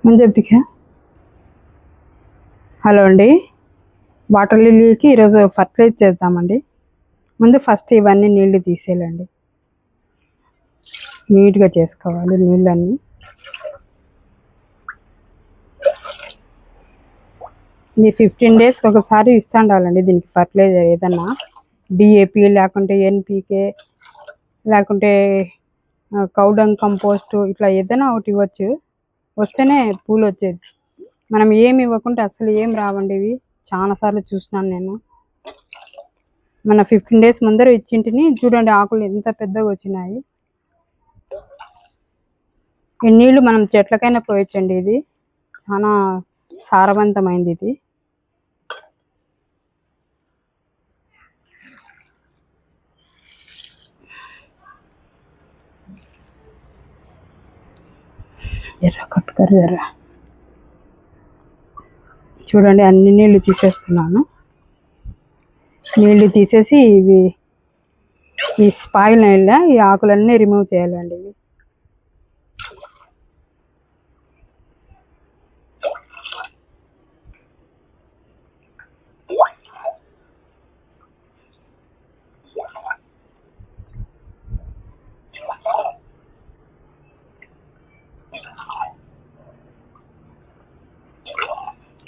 ముందెప్పిక hello అండి. Water లిల్లీకి ఈరోజు fertilise చేద్దామండి. ముందు ఫస్ట్ ఇవన్నీ నీళ్లు తీసేయాలండి, నీట్గా చేసుకోవాలి నీళ్ళన్నీ. ఇది 15 డేస్కి ఒకసారి ఇస్తూ ఉండాలండి దీనికి ఫర్టిలైజర్. ఏదన్నా డిఏపి లేకుంటే ఎన్పికే లేకుంటే కౌడంగ్ కంపోస్ట్ ఇట్లా ఏదైనా ఒకటి ఇవ్వచ్చు, వస్తేనే పూలు వచ్చేది. మనం ఏమి ఇవ్వకుంటే అసలు ఏం రావండి ఇవి. చాలాసార్లు చూసినాను నేను. మన 15 డేస్ ముందర ఇచ్చింటిని చూడండి, ఆకులు ఎంత పెద్దగా వచ్చినాయి. ఈ నీళ్లు మనం చెట్లకైనా పోయొచ్చండి. ఇది చాలా సారవంతమైంది. ఇది ఎర్ర కట్టుకరు ఎర్ర చూడండి, అన్ని నీళ్లు తీసేస్తున్నాను. నీళ్లు తీసేసి ఇవి ఈ స్పాయిల్ నీళ్ళ ఈ ఆకులన్నీ రిమూవ్ చేయాలండి. ఇవి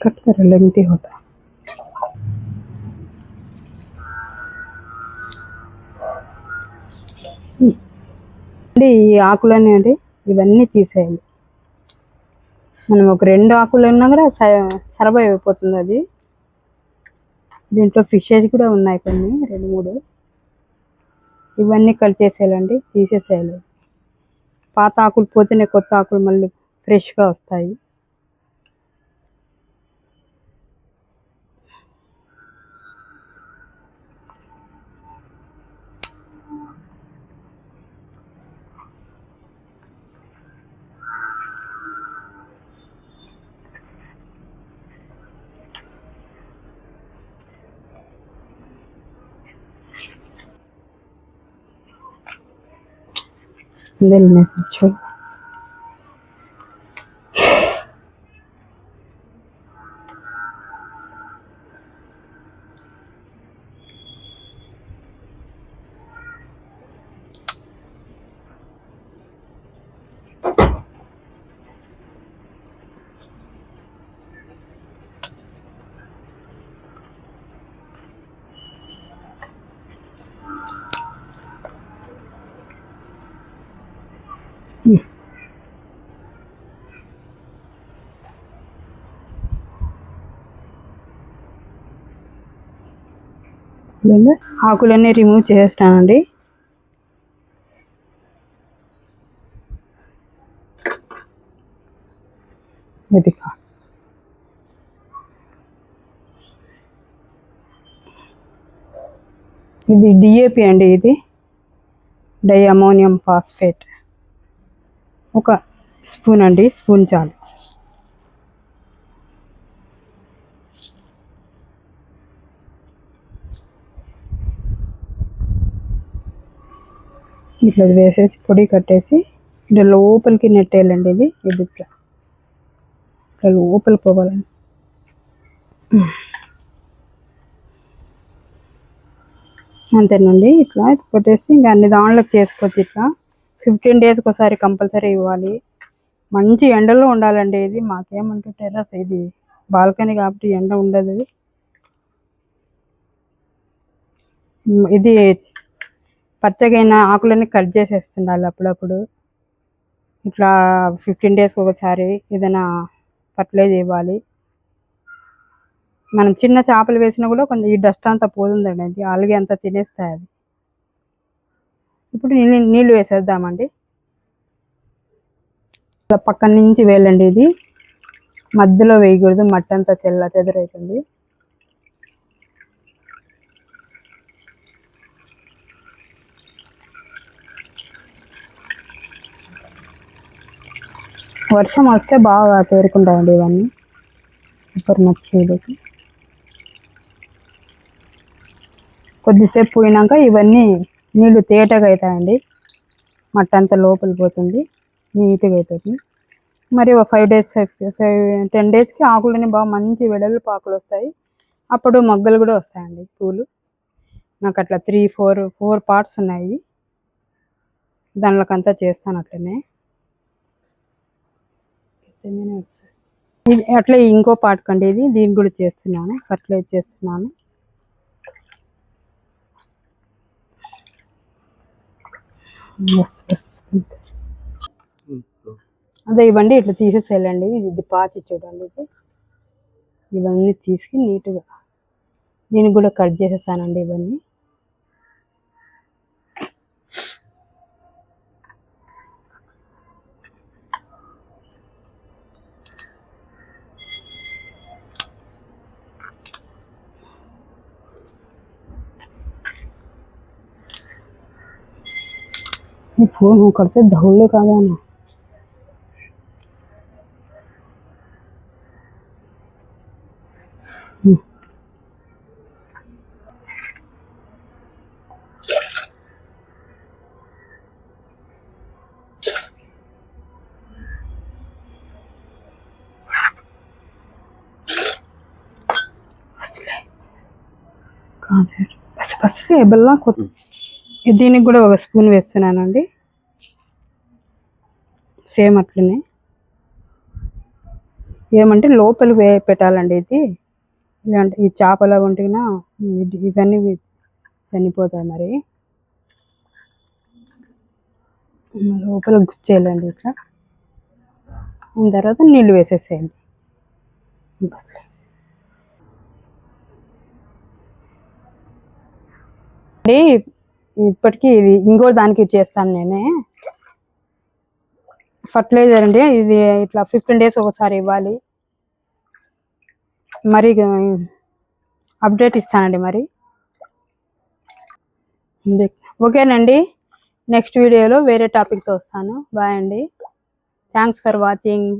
कट कर लेंथी होता ఈ ఆకులన్నీ అండి ఇవన్నీ తీసేయాలి. మనం ఒక 2 ఆకులు ఉన్నా కూడా సర్వైవ్ అయిపోతుంది అది. దీంట్లో ఫిషెస్ కూడా ఉన్నాయి కొన్ని 2-3. ఇవన్నీ కట్ చేసేయాలండి, తీసేసేయాలి. పాత ఆకులు పోతేనే కొత్త ఆకులు మళ్ళీ ఫ్రెష్గా వస్తాయి. చూడండి, ఆకులన్నీ రిమూవ్ చేస్తానండి. ఇది డిఏపి అండి, ఇది డై అమోనియం ఫాస్ఫేట్. 1 స్పూన్ అండి, స్పూన్ చాలు. ఇట్లా వేసేసి పొడి కట్టేసి ఇట్లా లోపలికి నెట్టేయాలండి. ఇది ఇట్లా లోపలికి పోవాలండి. అంతేనండి. ఇట్లా కొట్టేసి ఇంకా అన్ని దాంట్లోకి చేసుకోవచ్చు. ఇట్లా 15 డేస్కి ఒకసారి కంపల్సరీ ఇవ్వాలి. మంచి ఎండలో ఉండాలండి. ఇది మాకేమంటే టెర్రస్, ఇది బాల్కనీ కాబట్టి ఎండ ఉండదు. ఇది పచ్చగైన ఆకులన్నీ కట్ చేసేస్తుండాలి అప్పుడప్పుడు. ఇట్లా 15 డేస్కి ఒకసారి ఏదైనా ఫర్టిలైజ్ ఇవ్వాలి. మనం చిన్న చేపలు వేసినా కూడా కొంచెం ఈ డస్ట్ అంతా పోతుందండి, అది ఆల్గే అంతా తినేస్తాయి అది. ఇప్పుడు నీళ్ళు వేసేద్దామండి. ఇలా పక్కన నుంచి వేయాలండి. ఇది మధ్యలో వేయకూడదు, మట్టి అంతా చెదరవుతుంది. వర్షం వస్తే బాగా తేరుకుంటాయండి ఇవన్నీ. సూపర్ నచ్చేది. కొద్దిసేపు పోయినాక ఇవన్నీ నీళ్ళు తేటగా అవుతాయండి, మట్టి అంతా లోపలికి పోతుంది, నీట్గా అవుతుంది. మరి ఒక 10 డేస్కి ఆకులని బాగా మంచి వెడల్పు ఆకులు వస్తాయి. అప్పుడు మొగ్గలు కూడా వస్తాయండి పూలు. నాకు అట్లా 4 పార్ట్స్ ఉన్నాయి. దానిలోకంతా చేస్తాను అట్లనే. ఇది అట్లా ఇంకో పార్ట్ కండి, ఇది దీన్ని కూడా చేస్తున్నాను, ఫర్టిలైజ్ చేస్తున్నాను. అదే ఇవ్వండి, ఇట్లా తీసేసేయాలండి. ఇది పాచి చూడండి, ఇవన్నీ తీసుకు నీట్గా దీనికి కూడా కట్ చేసేస్తానండి ఇవన్నీ. ఈ ఫోన్ करते धौले का ना ఫస్ట్ బెల్లం దీనికి కూడా ఒక స్పూన్ వేస్తున్నానండి. సేమ్ అట్లనే ఏమంటే లోపల పెట్టాలండి. ఇది ఇలాంటి ఈ చేపలా ఉంటేనా ఇవన్నీ చనిపోతాయి. మరి లోపల గుచ్చేయాలండి ఇట్లా. తర్వాత నీళ్ళు వేసేసేయండి. ఇప్పటికీ ఇది ఇంకో దానికి చేస్తాను నేనే ఫర్టిలైజర్ అండి. ఇది ఇట్లా 15 డేస్ ఒకసారి ఇవ్వాలి. మరి అప్డేట్ ఇస్తానండి మరి. ఓకేనండి, నెక్స్ట్ వీడియోలో వేరే టాపిక్తో వస్తాను. బాయ్ అండి. Thanks for watching.